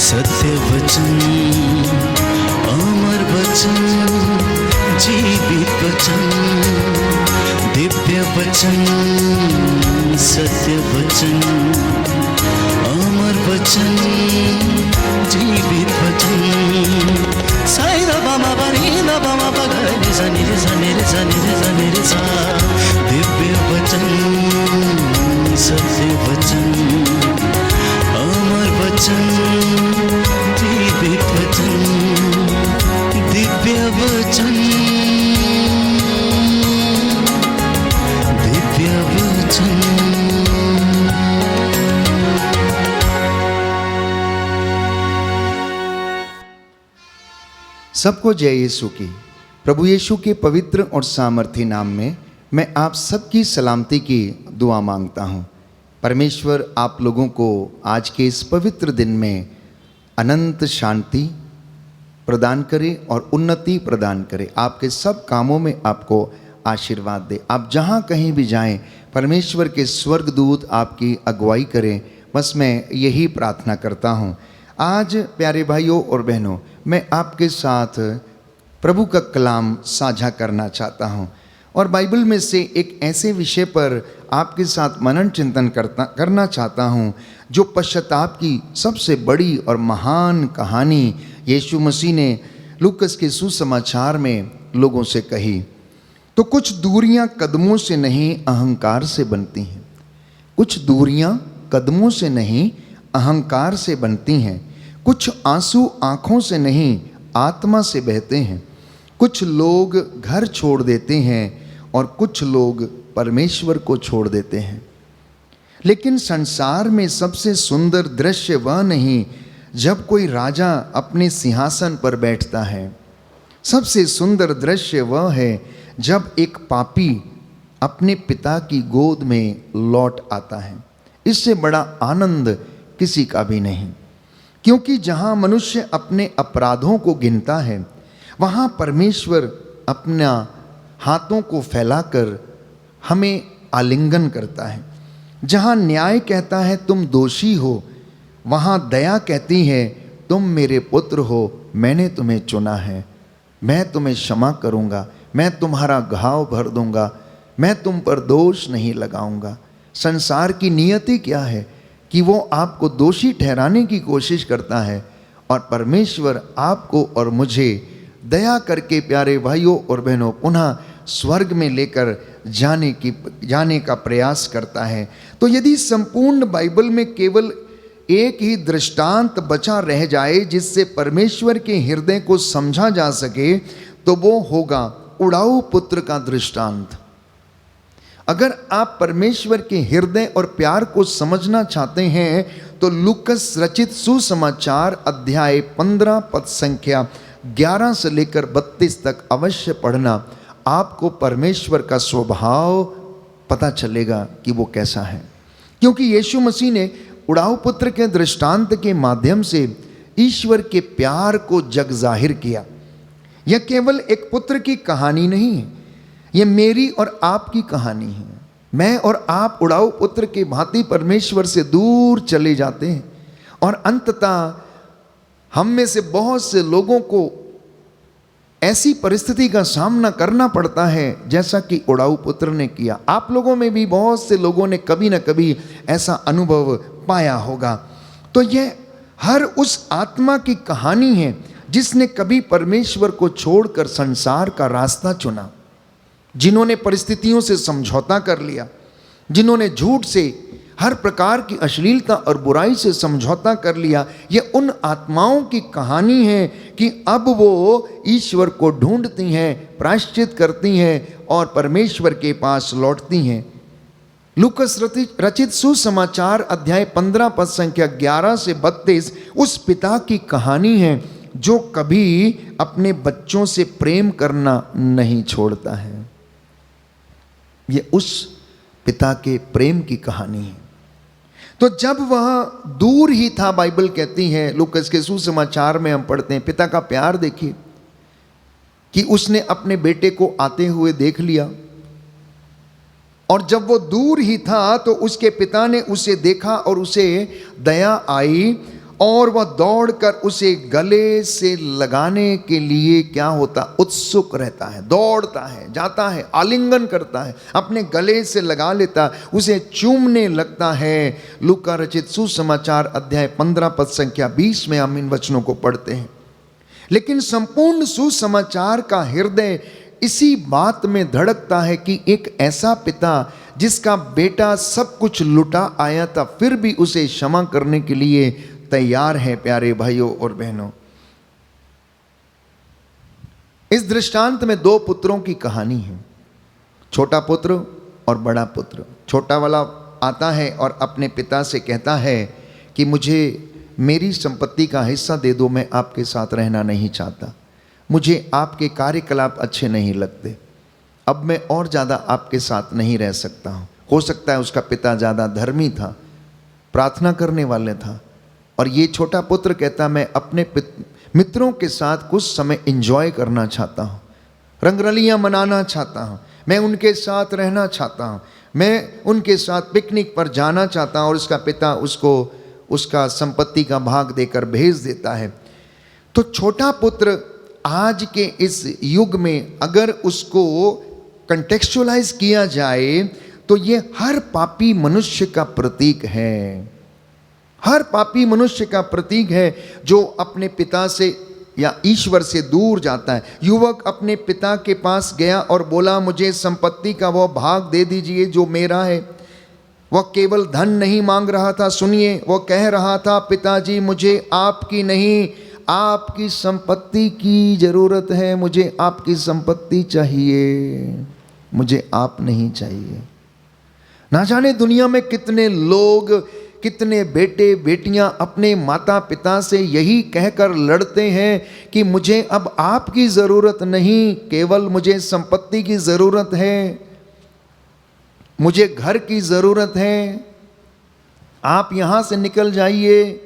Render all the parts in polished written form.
सत्य वचन, अमर वचन, जीवित वचन, दिव्य वचन, सत्य वचन, अमर वचन, जीवित वचन। साई दा बामा बनी दा बामा बगरे रे सा रे सा रे सा रे सा। दिव्य वचन, सत्य वचन, अमर वचन, जीवित वचन, दिव्य वचन, दिव्य वचन। सबको जय यीशु की। प्रभु यीशु के पवित्र और सामर्थी नाम में मैं आप सबकी सलामती की दुआ मांगता हूँ। परमेश्वर आप लोगों को आज के इस पवित्र दिन में अनंत शांति प्रदान करे और उन्नति प्रदान करे। आपके सब कामों में आपको आशीर्वाद दे। आप जहाँ कहीं भी जाएं, परमेश्वर के स्वर्गदूत आपकी अगुवाई करें। बस मैं यही प्रार्थना करता हूँ। आज प्यारे भाइयों और बहनों, मैं आपके साथ प्रभु का कलाम साझा करना चाहता हूँ और बाइबल में से एक ऐसे विषय पर आपके साथ मनन चिंतन करना चाहता हूँ जो पश्चाताप की सबसे बड़ी और महान कहानी यीशु मसीह ने लूकस के सुसमाचार में लोगों से कही। तो कुछ दूरियां कदमों से नहीं अहंकार से बनती हैं। कुछ दूरियां कदमों से नहीं अहंकार से बनती हैं। कुछ आंसू आँखों से नहीं आत्मा से बहते हैं। कुछ लोग घर छोड़ देते हैं और कुछ लोग परमेश्वर को छोड़ देते हैं। लेकिन संसार में सबसे सुंदर दृश्य वह नहीं जब कोई राजा अपने सिंहासन पर बैठता है। सबसे सुंदर दृश्य वह है जब एक पापी अपने पिता की गोद में लौट आता है। इससे बड़ा आनंद किसी का भी नहीं, क्योंकि जहाँ मनुष्य अपने अपराधों को गिनता है, वहाँ परमेश्वर अपना हाथों को फैलाकर हमें आलिंगन करता है। जहाँ न्याय कहता है तुम दोषी हो, वहाँ दया कहती है तुम मेरे पुत्र हो, मैंने तुम्हें चुना है, मैं तुम्हें क्षमा करूँगा, मैं तुम्हारा घाव भर दूँगा, मैं तुम पर दोष नहीं लगाऊँगा। संसार की नियति क्या है कि वो आपको दोषी ठहराने की कोशिश करता है, और परमेश्वर आपको और मुझे दया करके प्यारे भाइयों और बहनों पुनः स्वर्ग में लेकर जाने का प्रयास करता है। तो यदि संपूर्ण बाइबल में केवल एक ही दृष्टांत बचा रह जाए जिससे परमेश्वर के हृदय को समझा जा सके, तो वो होगा उड़ाऊ पुत्र का दृष्टांत। अगर आप परमेश्वर के हृदय और प्यार को समझना चाहते हैं तो लूकस रचित सुसमाचार अध्याय 15 पद संख्या 11 से लेकर 32 तक अवश्य पढ़ना। आपको परमेश्वर का स्वभाव पता चलेगा कि वो कैसा है, क्योंकि यीशु मसीह ने उड़ाऊ पुत्र के दृष्टांत के माध्यम से ईश्वर के प्यार को जग जाहिर किया। यह केवल एक पुत्र की कहानी नहीं है, यह मेरी और आपकी कहानी है। मैं और आप उड़ाऊ पुत्र के भांति परमेश्वर से दूर चले जाते हैं और अंततः हम में से बहुत से लोगों को ऐसी परिस्थिति का सामना करना पड़ता है जैसा कि उड़ाऊ पुत्र ने किया। आप लोगों में भी बहुत से लोगों ने कभी न कभी ऐसा अनुभव पाया होगा। तो यह हर उस आत्मा की कहानी है जिसने कभी परमेश्वर को छोड़कर संसार का रास्ता चुना, जिन्होंने परिस्थितियों से समझौता कर लिया, जिन्होंने झूठ से, हर प्रकार की अश्लीलता और बुराई से समझौता कर लिया। यह उन आत्माओं की कहानी है कि अब वो ईश्वर को ढूंढती हैं, प्रायश्चित करती हैं और परमेश्वर के पास लौटती हैं। लूकस रचित सुसमाचार अध्याय 15 पद संख्या 11 से 32 उस पिता की कहानी है जो कभी अपने बच्चों से प्रेम करना नहीं छोड़ता है। यह उस पिता के प्रेम की कहानी है। तो जब वह दूर ही था, बाइबल कहती है, लूकस के सुसमाचार में हम पढ़ते हैं, पिता का प्यार देखिए कि उसने अपने बेटे को आते हुए देख लिया और जब वो दूर ही था तो उसके पिता ने उसे देखा और उसे दया आई और वह दौड़कर उसे गले से लगाने के लिए क्या होता, उत्सुक रहता है, दौड़ता है, जाता है, आलिंगन करता है, अपने गले से लगा लेता, उसे चूमने लगता है। लूका रचित सुसमाचार अध्याय 15 पद संख्या 20 में हम इन वचनों को पढ़ते हैं। लेकिन संपूर्ण सुसमाचार का हृदय इसी बात में धड़कता है कि एक ऐसा पिता जिसका बेटा सब कुछ लुटा आया था फिर भी उसे क्षमा करने के लिए तैयार है। प्यारे भाइयों और बहनों, इस दृष्टांत में दो पुत्रों की कहानी है, छोटा पुत्र और बड़ा पुत्र। छोटा वाला आता है और अपने पिता से कहता है कि मुझे मेरी संपत्ति का हिस्सा दे दो, मैं आपके साथ रहना नहीं चाहता, मुझे आपके कार्यकलाप अच्छे नहीं लगते, अब मैं और ज़्यादा आपके साथ नहीं रह सकता हूँ। हो सकता है उसका पिता ज़्यादा धर्मी था, प्रार्थना करने वाले था, और ये छोटा पुत्र कहता मैं अपने मित्रों के साथ कुछ समय एंजॉय करना चाहता हूँ, रंगरलियाँ मनाना चाहता हूँ, मैं उनके साथ रहना चाहता हूँ, मैं उनके साथ पिकनिक पर जाना चाहता हूँ। और उसका पिता उसको उसका संपत्ति का भाग देकर भेज देता है। तो छोटा पुत्र आज के इस युग में अगर उसको कंटेक्चुअलाइज किया जाए तो ये हर पापी मनुष्य का प्रतीक है, हर पापी मनुष्य का प्रतीक है जो अपने पिता से या ईश्वर से दूर जाता है। युवक अपने पिता के पास गया और बोला मुझे संपत्ति का वो भाग दे दीजिए जो मेरा है। वह केवल धन नहीं मांग रहा था, सुनिए, वो कह रहा था पिताजी मुझे आपकी नहीं आपकी संपत्ति की जरूरत है, मुझे आपकी संपत्ति चाहिए, मुझे आप नहीं चाहिए। ना जाने दुनिया में कितने लोग, कितने बेटे बेटियां अपने माता पिता से यही कहकर लड़ते हैं कि मुझे अब आपकी जरूरत नहीं, केवल मुझे संपत्ति की जरूरत है, मुझे घर की जरूरत है, आप यहां से निकल जाइए।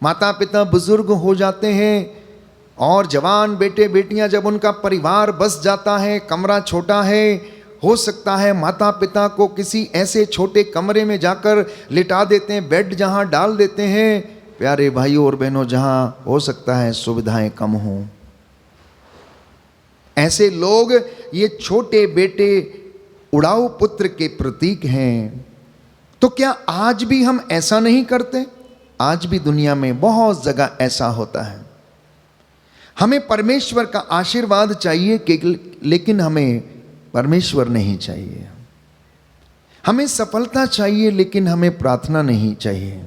माता पिता बुजुर्ग हो जाते हैं और जवान बेटे बेटियां जब उनका परिवार बस जाता है, कमरा छोटा है, हो सकता है माता पिता को किसी ऐसे छोटे कमरे में जाकर लिटा देते हैं, बेड जहां डाल देते हैं, प्यारे भाइयों और बहनों, जहां हो सकता है सुविधाएं कम हों। ऐसे लोग ये छोटे बेटे उड़ाऊ पुत्र के प्रतीक हैं। तो क्या आज भी हम ऐसा नहीं करते? आज भी दुनिया में बहुत जगह ऐसा होता है। हमें परमेश्वर का आशीर्वाद चाहिए लेकिन हमें परमेश्वर नहीं चाहिए। हमें सफलता चाहिए लेकिन हमें प्रार्थना नहीं चाहिए।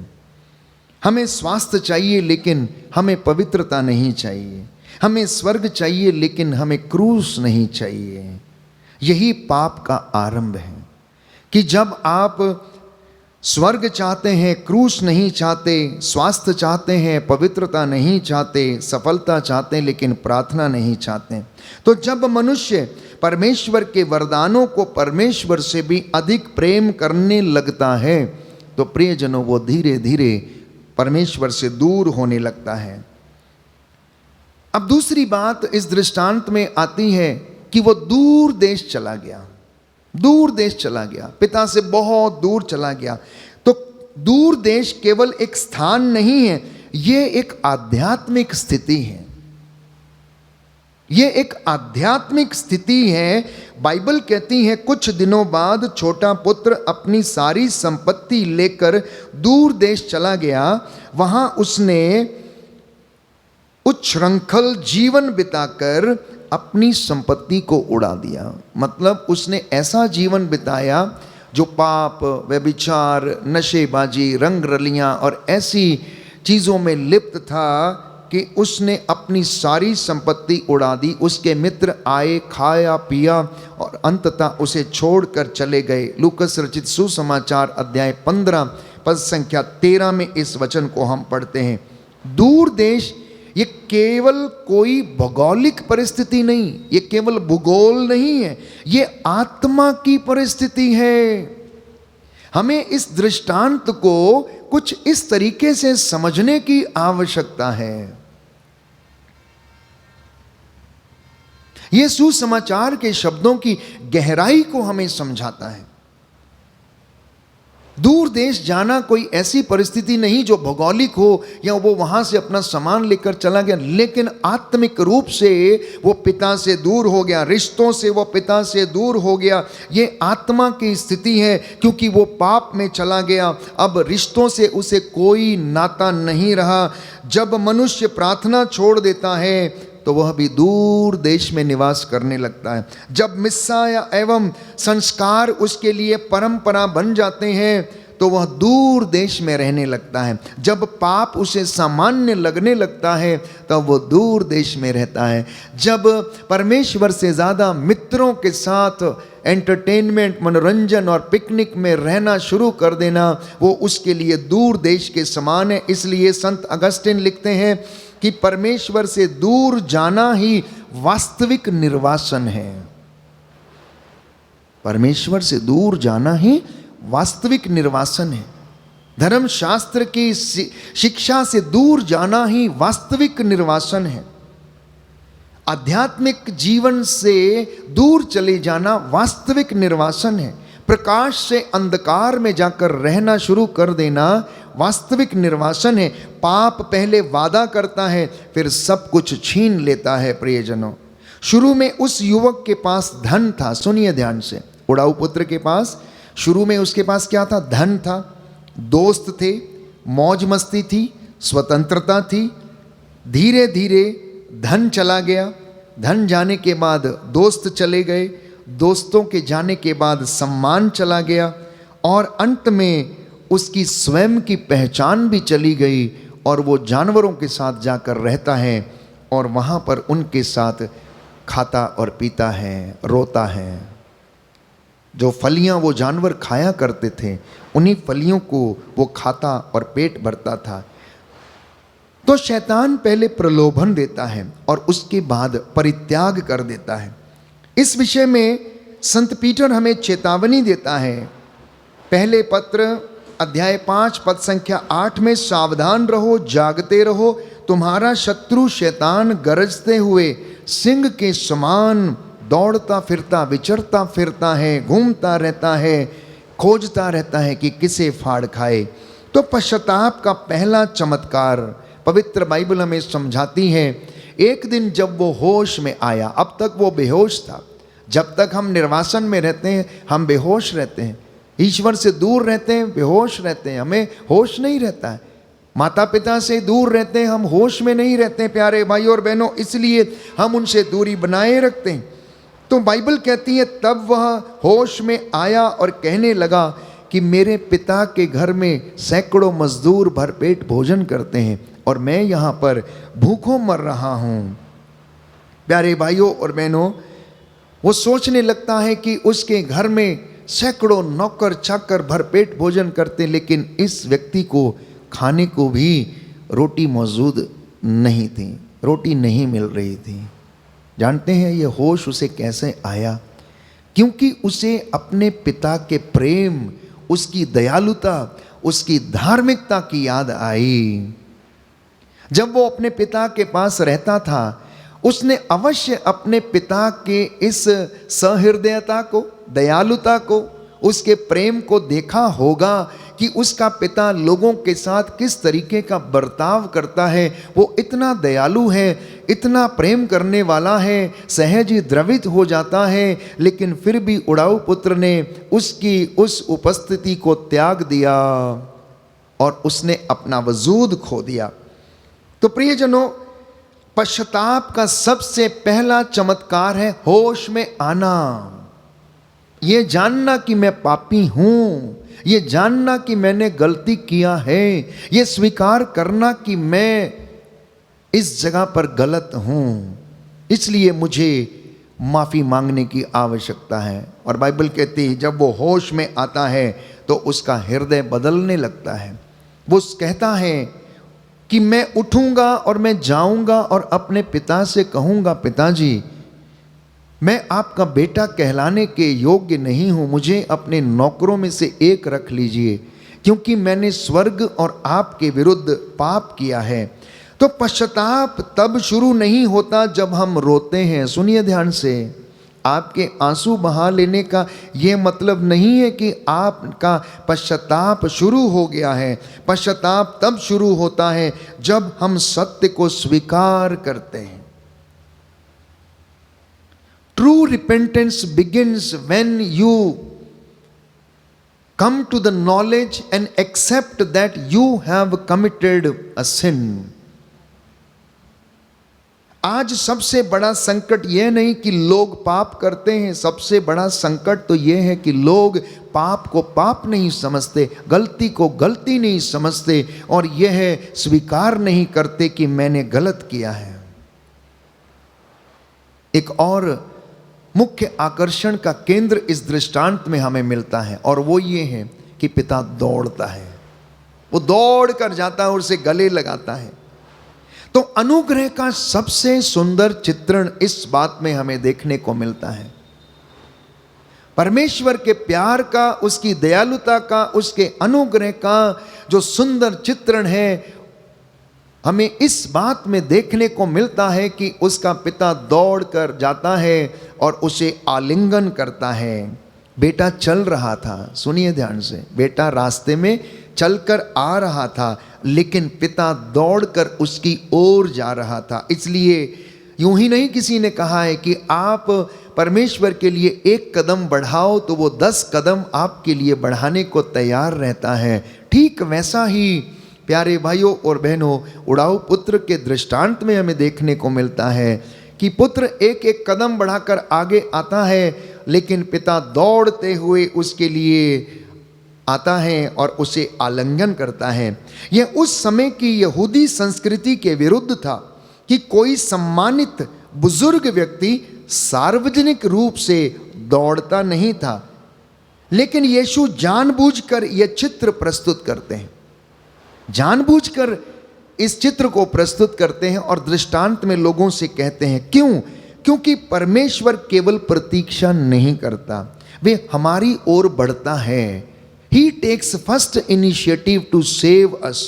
हमें स्वास्थ्य चाहिए लेकिन हमें पवित्रता नहीं चाहिए। हमें स्वर्ग चाहिए लेकिन हमें क्रूस नहीं चाहिए। यही पाप का आरंभ है कि जब आप स्वर्ग चाहते हैं, क्रूस नहीं चाहते, स्वास्थ्य चाहते हैं, पवित्रता नहीं चाहते, सफलता चाहते हैं लेकिन प्रार्थना नहीं चाहते, तो जब मनुष्य परमेश्वर के वरदानों को परमेश्वर से भी अधिक प्रेम करने लगता है तो प्रियजनों वो धीरे धीरे परमेश्वर से दूर होने लगता है। अब दूसरी बात इस दृष्टांत में आती है कि वो दूर देश चला गया, दूर देश चला गया, पिता से बहुत दूर चला गया। तो दूर देश केवल एक स्थान नहीं है, ये एक आध्यात्मिक स्थिति है, ये एक आध्यात्मिक स्थिति है। बाइबल कहती है कुछ दिनों बाद छोटा पुत्र अपनी सारी संपत्ति लेकर दूर देश चला गया। वहां उसने उच्छृंखल जीवन बिताकर अपनी संपत्ति को उड़ा दिया। मतलब उसने ऐसा जीवन बिताया जो पाप, व्यभिचार, नशेबाजी, रंग रलियां और ऐसी चीज़ों में लिप्त था कि उसने अपनी सारी संपत्ति उड़ा दी। उसके मित्र आए, खाया पिया और अंततः उसे छोड़कर चले गए। लूकस रचित सुसमाचार अध्याय 15 पद संख्या 13 में इस वचन को हम पढ़ते हैं। दूर देश ये केवल कोई भौगोलिक परिस्थिति नहीं, ये केवल भूगोल नहीं है, ये आत्मा की परिस्थिति है। हमें इस दृष्टांत को कुछ इस तरीके से समझने की आवश्यकता है। ये सुसमाचार के शब्दों की गहराई को हमें समझाता है। दूर देश जाना कोई ऐसी परिस्थिति नहीं जो भौगोलिक हो या वो वहाँ से अपना सामान लेकर चला गया, लेकिन आत्मिक रूप से वो पिता से दूर हो गया, रिश्तों से वो पिता से दूर हो गया। ये आत्मा की स्थिति है, क्योंकि वो पाप में चला गया। अब रिश्तों से उसे कोई नाता नहीं रहा। जब मनुष्य प्रार्थना छोड़ देता है तो वह भी दूर देश में निवास करने लगता है। जब मिस्सा या एवं संस्कार उसके लिए परंपरा बन जाते हैं तो वह दूर देश में रहने लगता है। जब पाप उसे सामान्य लगने लगता है तब वो दूर देश में रहता है। जब परमेश्वर से ज़्यादा मित्रों के साथ एंटरटेनमेंट, मनोरंजन और पिकनिक में रहना शुरू कर देना, वो उसके लिए दूर देश के समान है। इसलिए संत अगस्तिन लिखते हैं कि परमेश्वर से दूर जाना ही वास्तविक निर्वासन है। परमेश्वर से दूर जाना ही वास्तविक निर्वासन है। धर्मशास्त्र की शिक्षा से दूर जाना ही वास्तविक निर्वासन है। आध्यात्मिक जीवन से दूर चले जाना वास्तविक निर्वासन है। प्रकाश से अंधकार में जाकर रहना शुरू कर देना वास्तविक निर्वासन है। पाप पहले वादा करता है, फिर सब कुछ छीन लेता है। प्रियजनों, शुरू में उस युवक के पास धन था। सुनिए ध्यान से, उड़ाऊ पुत्र के पास शुरू में उसके पास क्या था? धन था, दोस्त थे, मौज मस्ती थी, स्वतंत्रता थी। धीरे धीरे धन चला गया, धन जाने के बाद दोस्त चले गए, दोस्तों के जाने के बाद सम्मान चला गया, और अंत में उसकी स्वयं की पहचान भी चली गई और वो जानवरों के साथ जाकर रहता है और वहाँ पर उनके साथ खाता और पीता है, रोता है। जो फलियाँ वो जानवर खाया करते थे, उन्हीं फलियों को वो खाता और पेट भरता था। तो शैतान पहले प्रलोभन देता है और उसके बाद परित्याग कर देता है। इस विषय में संत पीटर हमें चेतावनी देता है। पहले पत्र अध्याय 5 पद संख्या 8 में, सावधान रहो, जागते रहो, तुम्हारा शत्रु शैतान गरजते हुए सिंह के समान दौड़ता फिरता, विचरता फिरता है, घूमता रहता है, खोजता रहता है कि किसे फाड़ खाए। तो पश्चाताप का पहला चमत्कार पवित्र बाइबल हमें समझाती है। एक दिन जब वो होश में आया, अब तक वो बेहोश था। जब तक हम निर्वासन में रहते हैं हम बेहोश रहते हैं, ईश्वर से दूर रहते हैं, बेहोश रहते हैं, हमें होश नहीं रहता है। माता पिता से दूर रहते हैं, हम होश में नहीं रहते हैं प्यारे भाई और बहनों, इसलिए हम उनसे दूरी बनाए रखते हैं। तो बाइबल कहती है तब वह होश में आया और कहने लगा कि मेरे पिता के घर में सैकड़ों मजदूर भरपेट भोजन करते हैं और मैं यहाँ पर भूखों मर रहा हूँ। प्यारे भाइयों और बहनों, वो सोचने लगता है कि उसके घर में सैकड़ों नौकर चाकर भरपेट भोजन करते, लेकिन इस व्यक्ति को खाने को भी रोटी मौजूद नहीं थी, रोटी नहीं मिल रही थी। जानते हैं ये होश उसे कैसे आया? क्योंकि उसे अपने पिता के प्रेम, उसकी दयालुता, उसकी धार्मिकता की याद आई। जब वो अपने पिता के पास रहता था, उसने अवश्य अपने पिता के इस सहृदयता को, दयालुता को, उसके प्रेम को देखा होगा कि उसका पिता लोगों के साथ किस तरीके का बर्ताव करता है। वो इतना दयालु है, इतना प्रेम करने वाला है, सहज ही द्रवित हो जाता है, लेकिन फिर भी उड़ाऊ पुत्र ने उसकी उस उपस्थिति को त्याग दिया और उसने अपना वजूद खो दिया। तो प्रियजनों, पश्चाताप का सबसे पहला चमत्कार है होश में आना। ये जानना कि मैं पापी हूँ, ये जानना कि मैंने गलती किया है, ये स्वीकार करना कि मैं इस जगह पर गलत हूँ, इसलिए मुझे माफ़ी मांगने की आवश्यकता है। और बाइबल कहती है जब वो होश में आता है तो उसका हृदय बदलने लगता है। वो कहता है कि मैं उठूँगा और मैं जाऊँगा और अपने पिता से कहूँगा, पिताजी मैं आपका बेटा कहलाने के योग्य नहीं हूँ, मुझे अपने नौकरों में से एक रख लीजिए, क्योंकि मैंने स्वर्ग और आपके विरुद्ध पाप किया है। तो पश्चाताप तब शुरू नहीं होता जब हम रोते हैं। सुनिए ध्यान से, आपके आंसू बहा लेने का ये मतलब नहीं है कि आपका पश्चाताप शुरू हो गया है। पश्चाताप तब शुरू होता है जब हम सत्य को स्वीकार करते हैं। True repentance begins when you come to the knowledge and accept that you have committed a sin. आज सबसे बड़ा संकट यह नहीं कि लोग पाप करते हैं, सबसे बड़ा संकट तो यह है कि लोग पाप को पाप नहीं समझते, गलती को गलती नहीं समझते और यह स्वीकार नहीं करते कि मैंने गलत किया है। एक और मुख्य आकर्षण का केंद्र इस दृष्टांत में हमें मिलता है और वो ये है कि पिता दौड़ता है, वो दौड़ कर जाता है और उसे गले लगाता है। तो अनुग्रह का सबसे सुंदर चित्रण इस बात में हमें देखने को मिलता है। परमेश्वर के प्यार का, उसकी दयालुता का, उसके अनुग्रह का जो सुंदर चित्रण है हमें इस बात में देखने को मिलता है कि उसका पिता दौड़ कर जाता है और उसे आलिंगन करता है। बेटा चल रहा था, सुनिए ध्यान से, बेटा रास्ते में चलकर आ रहा था लेकिन पिता दौड़कर उसकी ओर जा रहा था। इसलिए यूं ही नहीं किसी ने कहा है कि आप परमेश्वर के लिए एक कदम बढ़ाओ तो वो 10 कदम आपके लिए बढ़ाने को तैयार रहता है। ठीक वैसा ही प्यारे भाइयों और बहनों, उड़ाऊ पुत्र के दृष्टांत में हमें देखने को मिलता है कि पुत्र एक एक कदम बढ़ाकर आगे आता है लेकिन पिता दौड़ते हुए उसके लिए आता है और उसे आलिंगन करता है। यह उस समय की यहूदी संस्कृति के विरुद्ध था कि कोई सम्मानित बुजुर्ग व्यक्ति सार्वजनिक रूप से दौड़ता नहीं था, लेकिन यीशु जानबूझकर यह चित्र प्रस्तुत करते हैं, जानबूझकर इस चित्र को प्रस्तुत करते हैं और दृष्टांत में लोगों से कहते हैं। क्यों? क्योंकि परमेश्वर केवल प्रतीक्षा नहीं करता, वे हमारी ओर बढ़ता है। He takes first initiative to save us।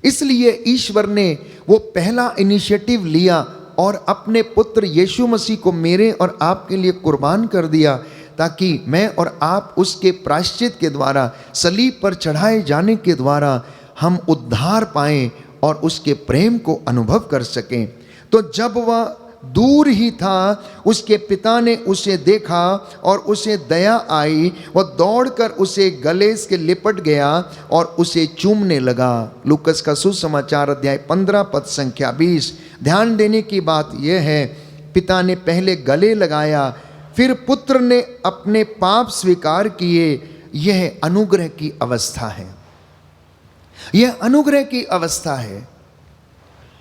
इसलिए ईश्वर ने वो पहला इनिशिएटिव लिया और अपने पुत्र यीशु मसीह को मेरे और आपके लिए कुर्बान कर दिया ताकि मैं और आप उसके प्रायश्चित के द्वारा, सलीब पर चढ़ाए जाने के द्वारा हम उद्धार पाएं और उसके प्रेम को अनुभव कर सकें। तो जब वह दूर ही था उसके पिता ने उसे देखा और उसे दया आई, वह दौड़कर उसे गले से लिपट गया और उसे चूमने लगा। लूकस का सुसमाचार अध्याय 15 पद संख्या 20। ध्यान देने की बात यह है, पिता ने पहले गले लगाया, फिर पुत्र ने अपने पाप स्वीकार किए। यह अनुग्रह की अवस्था है, यह अनुग्रह की अवस्था है।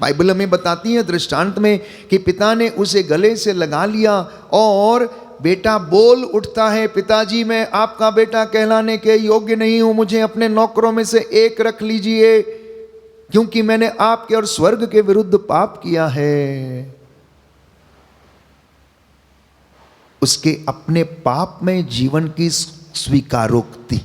बाइबल हमें बताती है दृष्टांत में कि पिता ने उसे गले से लगा लिया और बेटा बोल उठता है, पिताजी मैं आपका बेटा कहलाने के योग्य नहीं हूं, मुझे अपने नौकरों में से एक रख लीजिए क्योंकि मैंने आपके और स्वर्ग के विरुद्ध पाप किया है। उसके अपने पाप में जीवन की स्वीकारोक्ति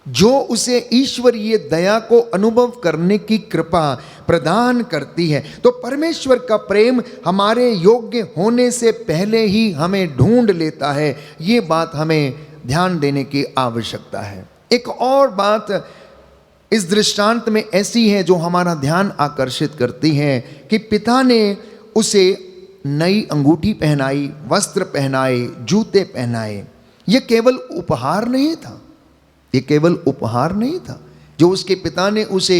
जो उसे ईश्वरीय दया को अनुभव करने की कृपा प्रदान करती है। तो परमेश्वर का प्रेम हमारे योग्य होने से पहले ही हमें ढूंढ लेता है, ये बात हमें ध्यान देने की आवश्यकता है। एक और बात इस दृष्टांत में ऐसी है जो हमारा ध्यान आकर्षित करती है कि पिता ने उसे नई अंगूठी पहनाई, वस्त्र पहनाए, जूते पहनाए। यह केवल उपहार नहीं था, ये केवल उपहार नहीं था जो उसके पिता ने उसे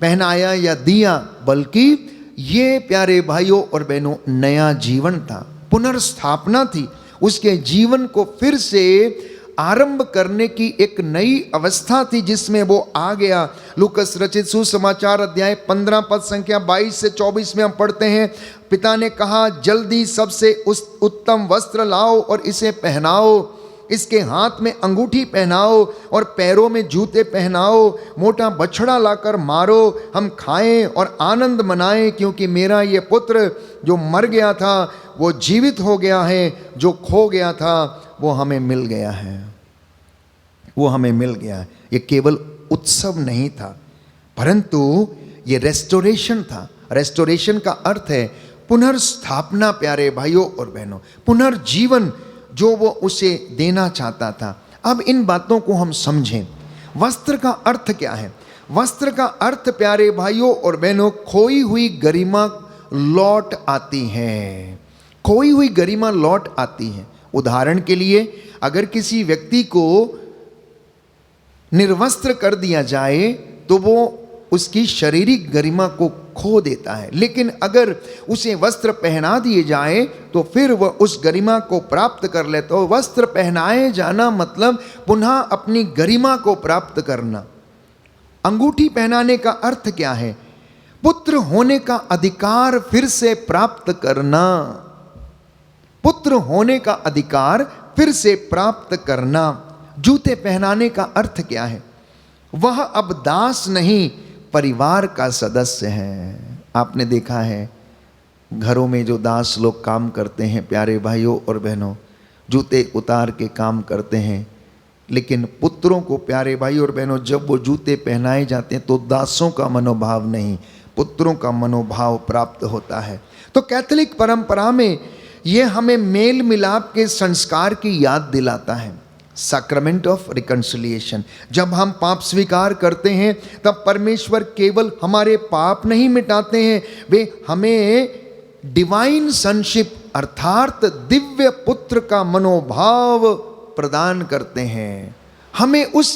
पहनाया या दिया, बल्कि ये प्यारे भाइयों और बहनों नया जीवन था, पुनर्स्थापना थी। उसके जीवन को फिर से आरंभ करने की एक नई अवस्था थी जिसमें वो आ गया। लूकस रचित सुसमाचार अध्याय 15 पद संख्या 22 से 24 में हम पढ़ते हैं, पिता ने कहा जल्दी सबसे उस उत्तम वस्त्र लाओ और इसे पहनाओ, इसके हाथ में अंगूठी पहनाओ और पैरों में जूते पहनाओ, मोटा बछड़ा लाकर मारो, हम खाएं और आनंद मनाएं क्योंकि मेरा ये पुत्र जो मर गया था वो जीवित हो गया है, जो खो गया था वो हमें मिल गया है, वो हमें मिल गया है। ये केवल उत्सव नहीं था परंतु ये रेस्टोरेशन था। रेस्टोरेशन का अर्थ है पुनर्स्थापना प्यारे भाइयों और बहनों, पुनर्जीवन जो वो उसे देना चाहता था। अब इन बातों को हम समझें। वस्त्र का अर्थ क्या है? वस्त्र का अर्थ प्यारे भाइयों और बहनों, खोई हुई गरिमा लौट आती है। खोई हुई गरिमा लौट आती है। उदाहरण के लिए, अगर किसी व्यक्ति को निर्वस्त्र कर दिया जाए तो वो उसकी शारीरिक गरिमा को खो देता है, लेकिन अगर उसे वस्त्र पहना दिए जाए तो फिर वह उस गरिमा को प्राप्त कर लेता है। वस्त्र पहनाए जाना मतलब पुनः अपनी गरिमा को प्राप्त करना। अंगूठी पहनाने का अर्थ क्या है? पुत्र होने का अधिकार फिर से प्राप्त करना। पुत्र होने का अधिकार फिर से प्राप्त करना। जूते पहनाने का अर्थ क्या है? वह अब दास नहीं, परिवार का सदस्य है। आपने देखा है घरों में जो दास लोग काम करते हैं प्यारे भाइयों और बहनों, जूते उतार के काम करते हैं, लेकिन पुत्रों को प्यारे भाई और बहनों जब वो जूते पहनाए जाते हैं तो दासों का मनोभाव नहीं, पुत्रों का मनोभाव प्राप्त होता है। तो कैथोलिक परंपरा में ये हमें मेल मिलाप के संस्कार की याद दिलाता है। सैक्रामेंट ऑफ रिकंसिलिएशन, जब हम पाप स्वीकार करते हैं तब परमेश्वर केवल हमारे पाप नहीं मिटाते हैं, वे हमें डिवाइन सनशिप अर्थात दिव्य पुत्र का मनोभाव प्रदान करते हैं। हमें उस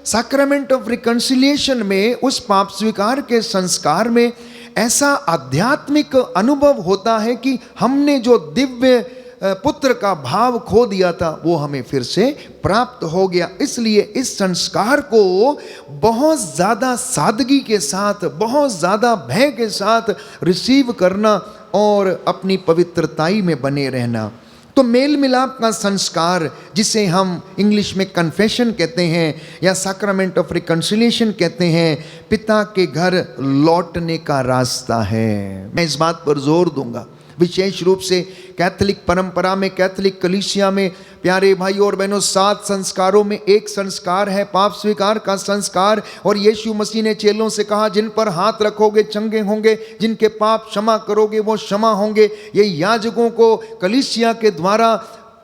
सैक्रामेंट ऑफ रिकंसिलिएशन में, उस पाप स्वीकार के संस्कार में ऐसा आध्यात्मिक अनुभव होता है कि हमने जो दिव्य पुत्र का भाव खो दिया था वो हमें फिर से प्राप्त हो गया। इसलिए इस संस्कार को बहुत ज़्यादा सादगी के साथ, बहुत ज़्यादा भय के साथ रिसीव करना और अपनी पवित्रताई में बने रहना। तो मेल मिलाप का संस्कार, जिसे हम इंग्लिश में कन्फेशन कहते हैं या सैक्रामेंट ऑफ रिकंसिलिएशन कहते हैं, पिता के घर लौटने का रास्ता है। मैं इस बात पर जोर दूंगा, विशेष रूप से कैथोलिक परंपरा में, कैथोलिक कलीसिया में प्यारे भाइयों और बहनों, 7 संस्कारों में एक संस्कार है पाप स्वीकार का संस्कार। और यीशु मसीह ने चेलों से कहा, जिन पर हाथ रखोगे चंगे होंगे, जिनके पाप क्षमा करोगे वो क्षमा होंगे। ये याजकों को कलीसिया के द्वारा,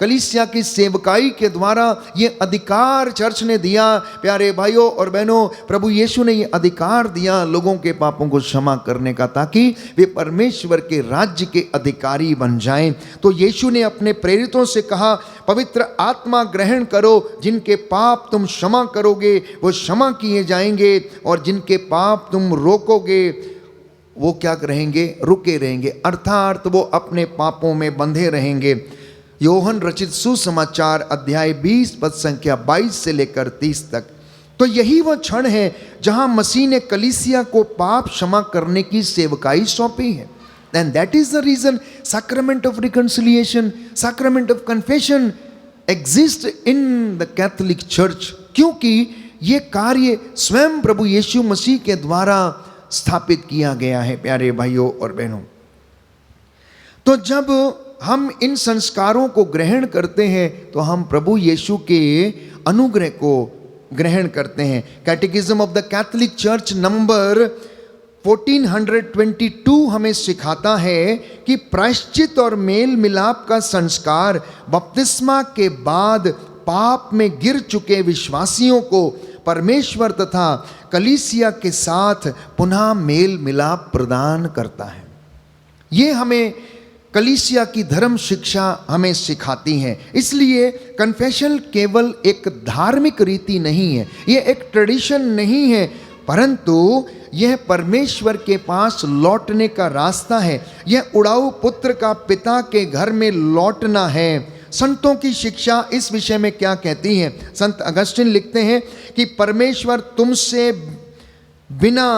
कलीसिया की सेवकाई के द्वारा ये अधिकार चर्च ने दिया। प्यारे भाइयों और बहनों, प्रभु यीशु ने ये अधिकार दिया लोगों के पापों को क्षमा करने का, ताकि वे परमेश्वर के राज्य के अधिकारी बन जाएं। तो यीशु ने अपने प्रेरितों से कहा, पवित्र आत्मा ग्रहण करो, जिनके पाप तुम क्षमा करोगे वो क्षमा किए जाएंगे, और जिनके पाप तुम रोकोगे वो क्या रहेंगे? रुके रहेंगे, अर्थात वो अपने पापों में बंधे रहेंगे। योहन रचित सुसमाचार अध्याय 20 पद संख्या 22 से लेकर 30 तक। तो यही वह क्षण है जहां मसीह ने कलीसिया को पाप क्षमा करने की सेवकाई सौंपी है। And that is the reason sacrament of reconciliation, sacrament of confession exist in the Catholic church, क्योंकि ये कार्य स्वयं प्रभु यीशु मसीह के द्वारा स्थापित किया गया है। प्यारे भाइयों और बहनों, तो जब हम इन संस्कारों को ग्रहण करते हैं तो हम प्रभु यीशु के अनुग्रह को ग्रहण करते हैं। Catechism of the Catholic church number 1422 हमें सिखाता है कि प्रायश्चित और मेल मिलाप का संस्कार बपतिस्मा के बाद पाप में गिर चुके विश्वासियों को परमेश्वर तथा कलीसिया के साथ पुनः मेल मिलाप प्रदान करता है। ये हमें कलीसिया की धर्म शिक्षा हमें सिखाती है। इसलिए कन्फेशन केवल एक धार्मिक रीति नहीं है, ये एक ट्रेडिशन नहीं है, परंतु यह परमेश्वर के पास लौटने का रास्ता है। यह उड़ाऊ पुत्र का पिता के घर में लौटना है। संतों की शिक्षा इस विषय में क्या कहती है? संत अगस्टिन लिखते हैं कि परमेश्वर तुमसे बिना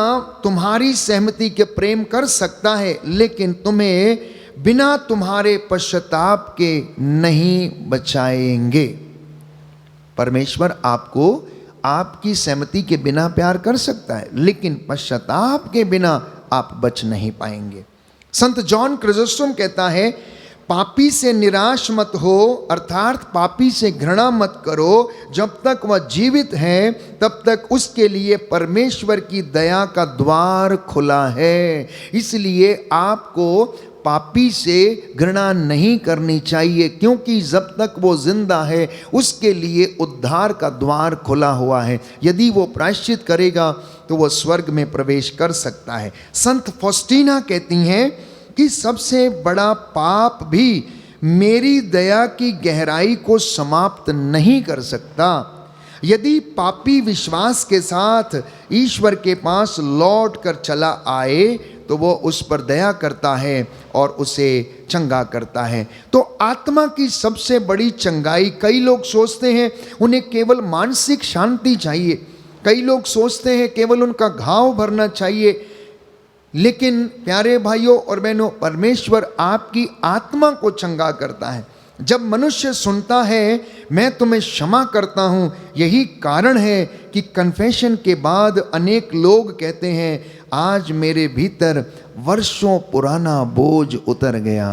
तुम्हारी सहमति के प्रेम कर सकता है, लेकिन तुम्हें बिना तुम्हारे पश्चाताप के नहीं बचाएंगे। परमेश्वर आपको आपकी सहमति के बिना प्यार कर सकता है, लेकिन पश्चाताप के बिना आप बच नहीं पाएंगे। संत जॉन क्रिसोस्टम कहता है, पापी से निराश मत हो, अर्थात पापी से घृणा मत करो। जब तक वह जीवित है तब तक उसके लिए परमेश्वर की दया का द्वार खुला है। इसलिए आपको पापी से घृणा नहीं करनी चाहिए, क्योंकि जब तक वो जिंदा है उसके लिए उद्धार का द्वार खुला हुआ है। यदि वो प्रायश्चित करेगा तो वो स्वर्ग में प्रवेश कर सकता है। संत फॉस्टीना कहती हैं कि सबसे बड़ा पाप भी मेरी दया की गहराई को समाप्त नहीं कर सकता। यदि पापी विश्वास के साथ ईश्वर के पास लौट कर चला आए तो वो उस पर दया करता है और उसे चंगा करता है। तो आत्मा की सबसे बड़ी चंगाई, कई लोग सोचते हैं उन्हें केवल मानसिक शांति चाहिए, कई लोग सोचते हैं केवल उनका घाव भरना चाहिए, लेकिन प्यारे भाइयों और बहनों, परमेश्वर आपकी आत्मा को चंगा करता है। जब मनुष्य सुनता है मैं तुम्हें क्षमा करता हूँ, यही कारण है कि कन्फेशन के बाद अनेक लोग कहते हैं आज मेरे भीतर वर्षों पुराना बोझ उतर गया।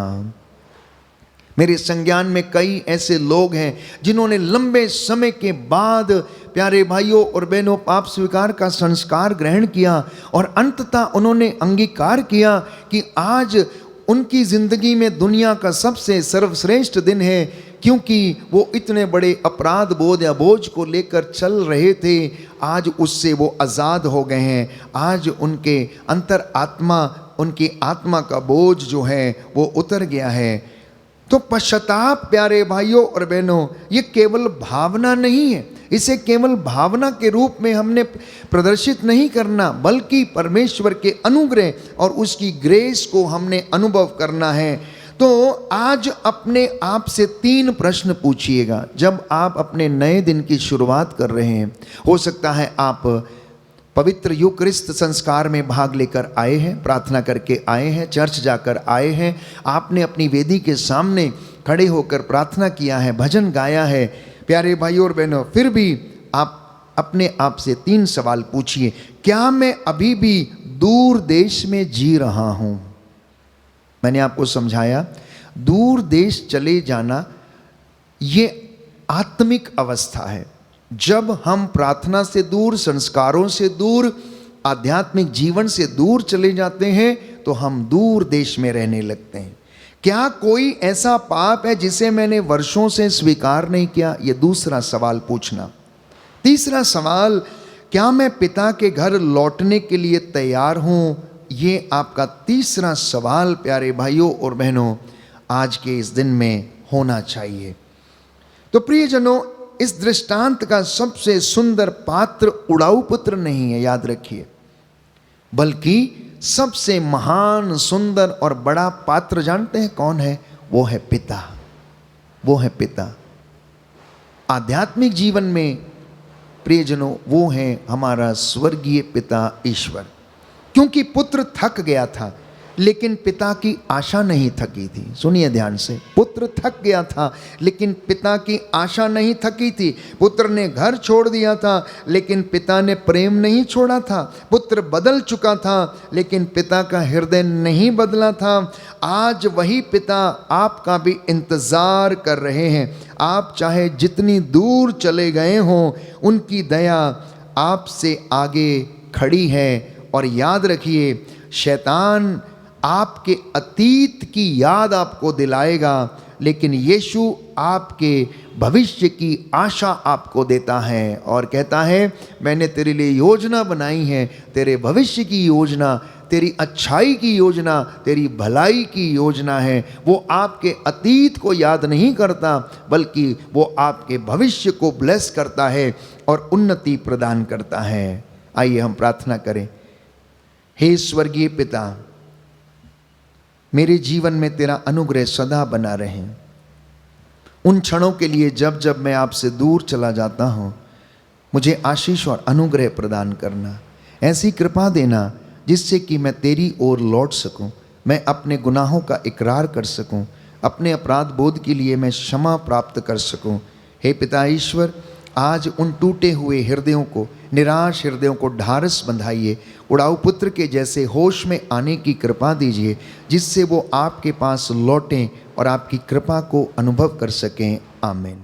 मेरे संज्ञान में कई ऐसे लोग हैं जिन्होंने लंबे समय के बाद, प्यारे भाइयों और बहनों, पाप स्वीकार का संस्कार ग्रहण किया और अंततः उन्होंने अंगीकार किया कि आज उनकी जिंदगी में दुनिया का सबसे सर्वश्रेष्ठ दिन है, क्योंकि वो इतने बड़े अपराध बोध या बोझ को लेकर चल रहे थे, आज उससे वो आज़ाद हो गए हैं। आज उनके अंतर आत्मा, उनकी आत्मा का बोझ जो है वो उतर गया है। तो पश्चाताप, प्यारे भाइयों और बहनों, ये केवल भावना नहीं है, इसे केवल भावना के रूप में हमने प्रदर्शित नहीं करना, बल्कि परमेश्वर के अनुग्रह और उसकी ग्रेस को हमने अनुभव करना है। तो आज अपने आप से 3 प्रश्न पूछिएगा जब आप अपने नए दिन की शुरुआत कर रहे हैं। हो सकता है आप पवित्र यूकरिस्त संस्कार में भाग लेकर आए हैं, प्रार्थना करके आए हैं, चर्च जाकर आए हैं, आपने अपनी वेदी के सामने खड़े होकर प्रार्थना किया है, भजन गाया है। प्यारे भाइयों और बहनों, फिर भी आप अपने आप से 3 सवाल पूछिए। क्या मैं अभी भी दूर देश में जी रहा हूं? मैंने आपको समझाया, दूर देश चले जाना ये आत्मिक अवस्था है। जब हम प्रार्थना से दूर, संस्कारों से दूर, आध्यात्मिक जीवन से दूर चले जाते हैं तो हम दूर देश में रहने लगते हैं। क्या कोई ऐसा पाप है जिसे मैंने वर्षों से स्वीकार नहीं किया? ये दूसरा सवाल पूछना। तीसरा सवाल, क्या मैं पिता के घर लौटने के लिए तैयार हूं? ये आपका तीसरा सवाल प्यारे भाइयों और बहनों आज के इस दिन में होना चाहिए। तो प्रियजनों, इस दृष्टांत का सबसे सुंदर पात्र उड़ाऊ पुत्र नहीं है, याद रखिए, बल्कि सबसे महान, सुंदर और बड़ा पात्र जानते हैं कौन है? वो है पिता, वो है पिता। आध्यात्मिक जीवन में प्रियजनों वो है हमारा स्वर्गीय पिता ईश्वर। क्योंकि पुत्र थक गया था लेकिन पिता की आशा नहीं थकी थी। सुनिए ध्यान से, पुत्र थक गया था लेकिन पिता की आशा नहीं थकी थी। पुत्र ने घर छोड़ दिया था लेकिन पिता ने प्रेम नहीं छोड़ा था। पुत्र बदल चुका था लेकिन पिता का हृदय नहीं बदला था। आज वही पिता आपका भी इंतज़ार कर रहे हैं। आप चाहे जितनी दूर चले गए हों, उनकी दया आपसे आगे खड़ी है। और याद रखिए, शैतान आपके अतीत की याद आपको दिलाएगा, लेकिन यीशु आपके भविष्य की आशा आपको देता है और कहता है मैंने तेरे लिए योजना बनाई है, तेरे भविष्य की योजना, तेरी अच्छाई की योजना, तेरी भलाई की योजना है। वो आपके अतीत को याद नहीं करता, बल्कि वो आपके भविष्य को ब्लेस करता है और उन्नति प्रदान करता है। आइए हम प्रार्थना करें। हे स्वर्गीय पिता, मेरे जीवन में तेरा अनुग्रह सदा बना रहे। उन क्षणों के लिए जब जब मैं आपसे दूर चला जाता हूँ, मुझे आशीष और अनुग्रह प्रदान करना। ऐसी कृपा देना जिससे कि मैं तेरी ओर लौट सकूँ, मैं अपने गुनाहों का इकरार कर सकूँ, अपने अपराध बोध के लिए मैं क्षमा प्राप्त कर सकूँ। हे पिता ईश्वर, आज उन टूटे हुए हृदयों को, निराश हृदयों को ढारस बंधाइए। उड़ाऊ पुत्र के जैसे होश में आने की कृपा दीजिए, जिससे वो आपके पास लौटें और आपकी कृपा को अनुभव कर सकें। आमीन।